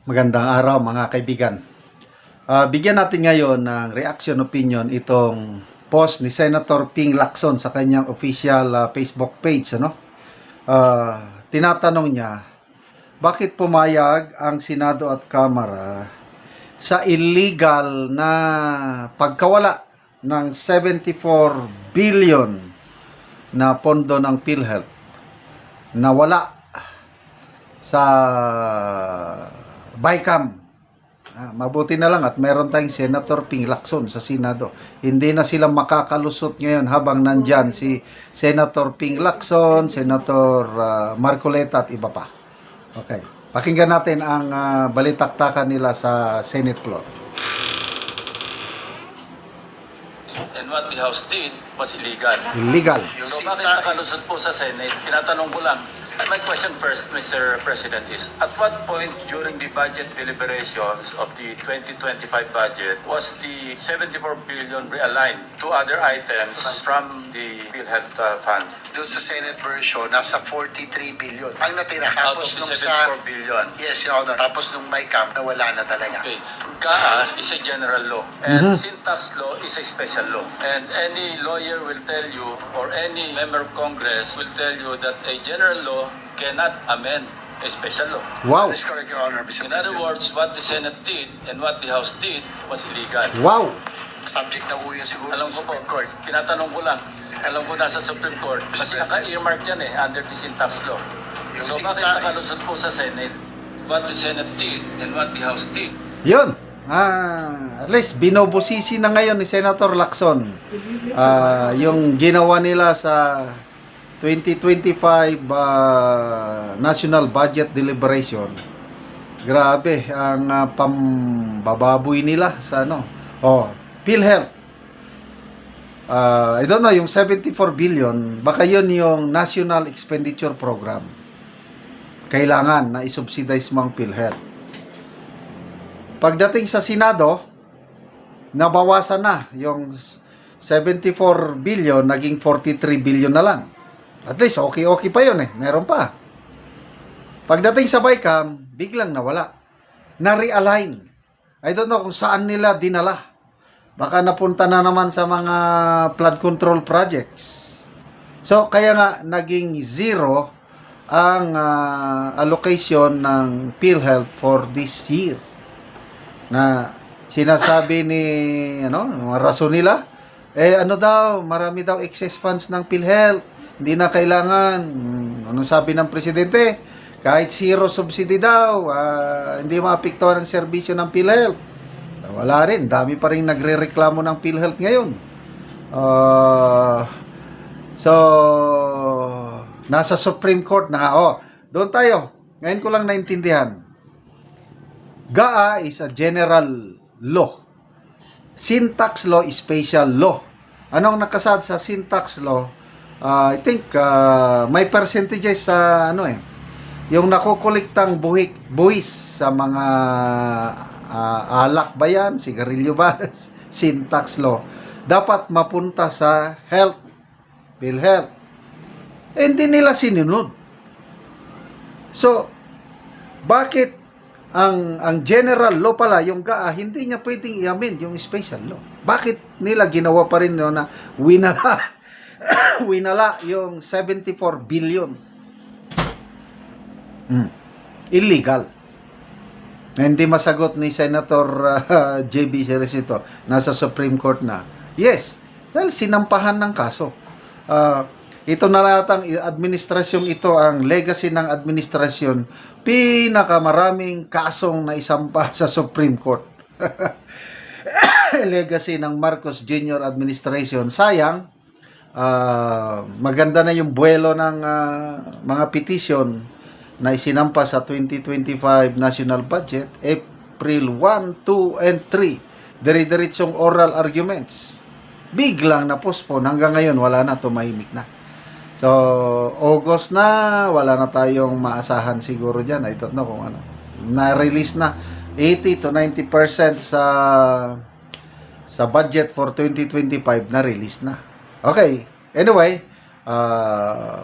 Magandang araw mga kaibigan. Bigyan natin ngayon ng reaction opinion itong post ni Senator Ping Lacson sa kanyang official Facebook page. Tinatanong niya, bakit pumayag ang Senado at Kamara sa illegal na pagkawala ng 74 billion na pondo ng PhilHealth na wala sa BICAM. Mabuti na lang at meron tayong Senator Ping Lacson sa Senado. Hindi na sila makakalusot ngayon habang nandyan si Senator Ping Lacson, Senator Marcoleta at iba pa. Okay. Pakinggan natin ang balitaktakan nila sa Senate floor. And what the House did was illegal. Illegal. So bakit nakalusot po sa Senate? Tinatanong ko lang. My question first, Mr. President, is at what point during the budget deliberations of the 2025 budget was the 74 billion realigned to other items from the PhilHealth funds? Doon sa Senate version, nasa 43 billion. Ang natira, Out of tapos the nung 74 billion. Yes, Your Honor. Tapos nung may camp, nawala na talaga. Okay. GAA is a general law and syntax law is a special law. And any lawyer will tell you or any member of Congress will tell you that a general law cannot amend a special law. Wow. That is correct, Your Honor, Mr. In other President. words, what the Senate did and what the House did was illegal. Wow. Subject na po yun siguro Alam sa ko po, Supreme Court. tinatanong ko lang. Alam ko nasa Supreme Court. Kasi naka-earmark yan under the syntax law. Yung So bakit syntax- nakalusot po sa Senate? What the Senate did and what the House did. Yun. At least binobosisi na ngayon ni Senator Lacson yung ginawa nila sa 2025 National Budget Deliberation. Grabe ang pambababoy nila sa PhilHealth. I don't know, yung 74 billion, baka yun yung National Expenditure Program. Kailangan na isubsidize mo ang PhilHealth. Pagdating sa Senado, nabawasan na yung 74 billion, naging 43 billion na lang. At least, okay pa yun meron pa. Pagdating sa BICAM, biglang nawala. Na-realign. I don't know kung saan nila dinala. Baka napunta na naman sa mga flood control projects. So, kaya nga, naging zero ang allocation ng PhilHealth for this year. Na sinasabi ni mga rason nila, marami daw excess funds ng PhilHealth, hindi na kailangan. Anong sabi ng presidente? Kahit zero subsidy daw, hindi maapektuhan ang serbisyo ng PhilHealth. Wala rin, dami pa rin nagrereklamo ng PhilHealth ngayon. So nasa Supreme Court na doon tayo. Ngayon ko lang naintindihan. GAA is a general law. Syntax law is special law. Anong nakasad sa syntax law? I think may percentages sa yung nakukuliktang buwis sa mga alak ba yan, sigarilyo ba, syntax law. Dapat mapunta sa health, PhilHealth. Hindi nila sinunod. So, bakit ang general law pala, yung GAA, hindi niya pwedeng i-amend yung special law? Bakit nila ginawa pa rin na winala yung 74 billion? Illegal. Hindi masagot ni Senator JB Cerecito, nasa Supreme Court na. Yes, dahil sinampahan ng kaso. Ito na latang administrasyong ito, ang legacy ng administrasyon, pinakamaraming kasong na isampa sa Supreme Court. Legacy ng Marcos Jr. administration. Sayang, maganda na yung buwelo ng mga petition na isinampa sa 2025 national budget, April 1, 2, and 3. Dire-diretsong oral arguments. Biglang na-postpone. Hanggang ngayon, wala na, tumahimik na. So, August na, wala na tayong maasahan siguro dyan. I don't know kung ano. Na-release na 80 to 90% sa budget for 2025, na-release na. Okay. Anyway,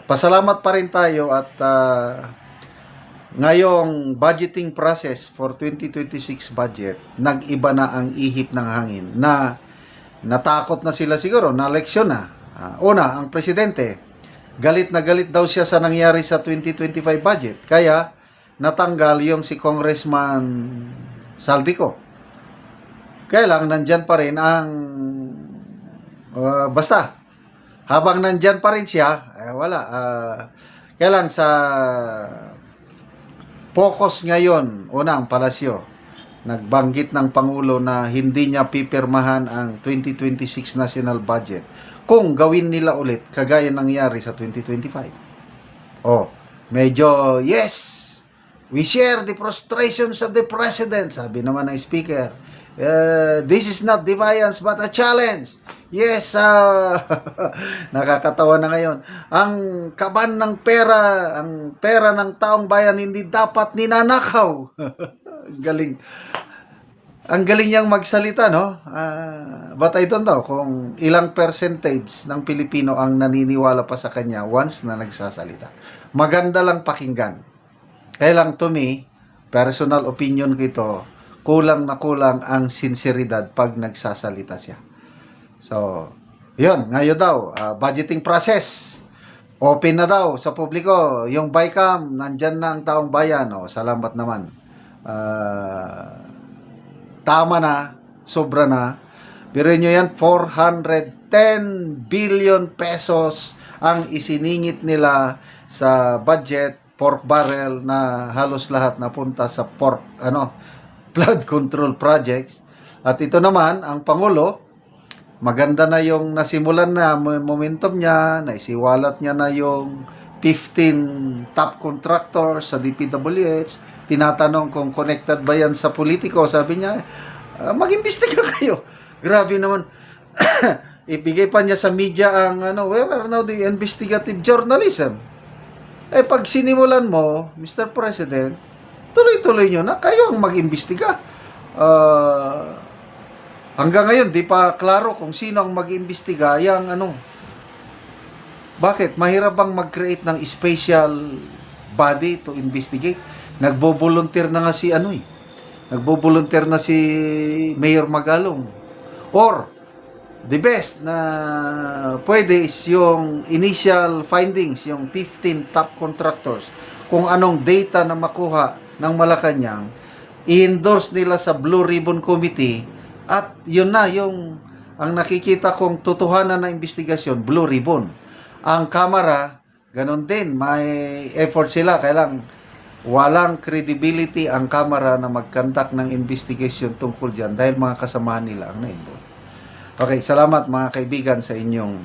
pasalamat pa rin tayo at ngayong budgeting process for 2026 budget, nag-iba na ang ihip ng hangin na natakot na sila siguro, na leksyon na. Una, ang presidente, galit na galit daw siya sa nangyari sa 2025 budget. Kaya, natanggal yung si Congressman Saldico. Kaya lang, nandyan pa rin ang basta, habang nandyan pa rin siya, wala. Kaya lang sa focus ngayon, una ang palasyo, nagbanggit ng Pangulo na hindi niya pipirmahan ang 2026 national budget kung gawin nila ulit kagaya nangyari sa 2025. Medyo, yes, we share the frustrations of the President, sabi naman ng Speaker. This is not defiance but a challenge. Yes, nakakatawa na ngayon. Ang kaban ng pera, ang pera ng taong bayan hindi dapat ninanakaw. Galing. Ang galing niyang magsalita, no? But I don't know kung ilang percentage ng Pilipino ang naniniwala pa sa kanya once na nagsasalita. Maganda lang pakinggan. Kaya lang to me, personal opinion ko ito, kulang na kulang ang sinseridad pag nagsasalita siya. So, yun, ngayon daw, budgeting process. Open na daw sa publiko. Yung BICAM, nandyan na ang taong bayan. Salamat naman. Tama na, sobra na. Pero nyo yan, 410 billion pesos ang isiningit nila sa budget, pork barrel na halos lahat napunta sa flood control projects. At ito naman, ang Pangulo, maganda na yung nasimulan na momentum niya, naisiwalat niya na yung 15 top contractors sa DPWH. Tinatanong kung connected ba yan sa politiko. Sabi niya, mag-imbestiga kayo. Grabe naman. Ibigay pa niya sa media ang, where are now the investigative journalism? Pag sinimulan mo, Mr. President, tuloy-tuloy nyo na, kayo ang mag-imbestiga. Hanggang ngayon, di pa klaro kung sino ang mag-imbestiga. Bakit? Mahirap bang mag-create ng special body to investigate? Nagbo-volunteer na nga si Nagbo-volunteer na si Mayor Magalong. Or, the best na pwede is yung initial findings, yung 15 top contractors, kung anong data na makuha ng Malacanang, i-endorse nila sa Blue Ribbon Committee, at yun na yung ang nakikita kong totohanan na investigasyon, Blue Ribbon. Ang Kamara, ganun din, may effort sila, kailang walang credibility ang Kamara na mag-conduct ng investigation tungkol dyan dahil mga kasamahan nila ang na-involve. Okay, salamat mga kaibigan sa inyong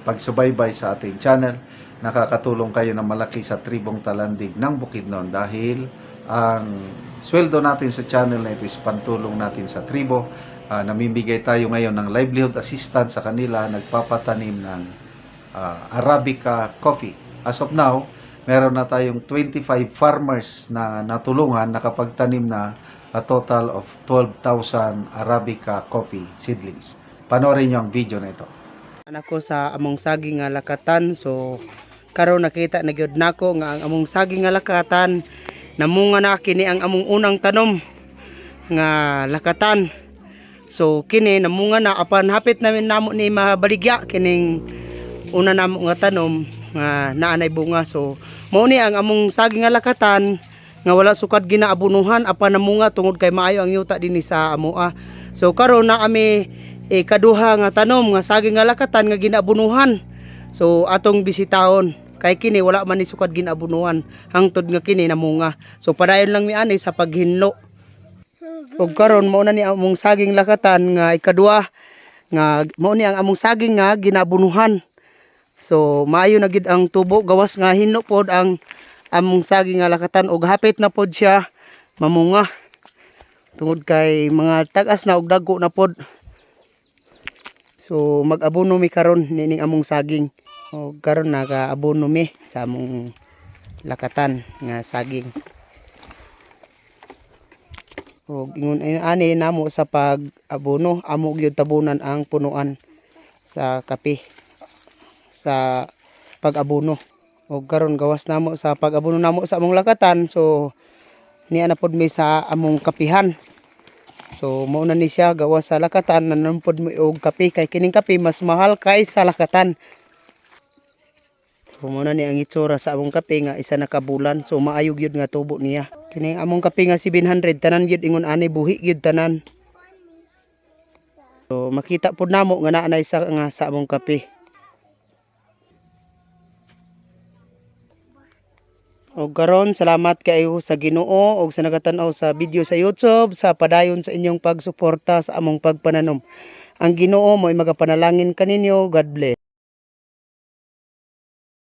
pagsubaybay sa ating channel. Nakakatulong kayo na malaki sa Tribong Talandig ng Bukidnon dahil ang sweldo natin sa channel na ito is pantulong natin sa tribo. Namimigay tayo ngayon ng livelihood assistance sa kanila, nagpapatanim ng Arabica coffee. As of now, meron na tayong 25 farmers na natulungan, nakapagtanim na a total of 12,000 Arabica coffee seedlings. Panoorin nyo ang video na ito. Anak ko sa among saging nga lakatan, so karon nakita na gyud nako nga ang among saging nga lakatan namunga na kini ang among unang tanom nga lakatan. So kini namunga na apan hapit namin namo ni mabaligya kining una namo nga tanom nga naanay bunga. So mao ni ang among saging nga lakatan nga wala sukad ginaabunuhan apan namunga tungod kay maayo ang yuta dinhi sa amoa. So karon na ami kaduha nga tanom nga saging nga lakatan nga ginaabunuhan. So atong bisitahon kay kini wala man ni sukad ginaabunuhan hangtod nga kini namunga. So padayon lang mi ani sa paghinlo. Ug karon mao na ni among saging lakatan nga ikaduha nga mao ni ang among saging nga ginaabunuhan. So maayo na gid ang tubo gawas nga hinlo pod ang among saging nga lakatan ug hapit na pod siya mamunga. Tungod kay mga tagas na ug dagko na pod. So mag-abono mi karon nining among saging. O karon naka-abono mi sa among lakatan nga saging. O ingon ani namo sa pag-abono, amo gyud tabunan ang punuan sa kape sa pag-abono. O karon gawas namo sa pag-abono namo sa among lakatan, so niya na pod mi sa among kapihan. So mao na ni siya gawas sa lakatan, nanon pod mi og kape kay kining kape mas mahal kaysa lakatan. So mao na ni ang itsura sa among kape nga isa na ka bulan, so maayog yun nga tubo niya. Kining among kape nga 700 tanan yun ingon ani buhi yun tanan. So makita pod namo nga naa na isa nga sa among kape. O karon salamat kayo sa Ginoo og sa nagatan-aw sa video sa YouTube sa padayon sa inyong pagsuporta sa among pagpananom. Ang Ginoo mo'y magapanalangin kaninyo. God bless.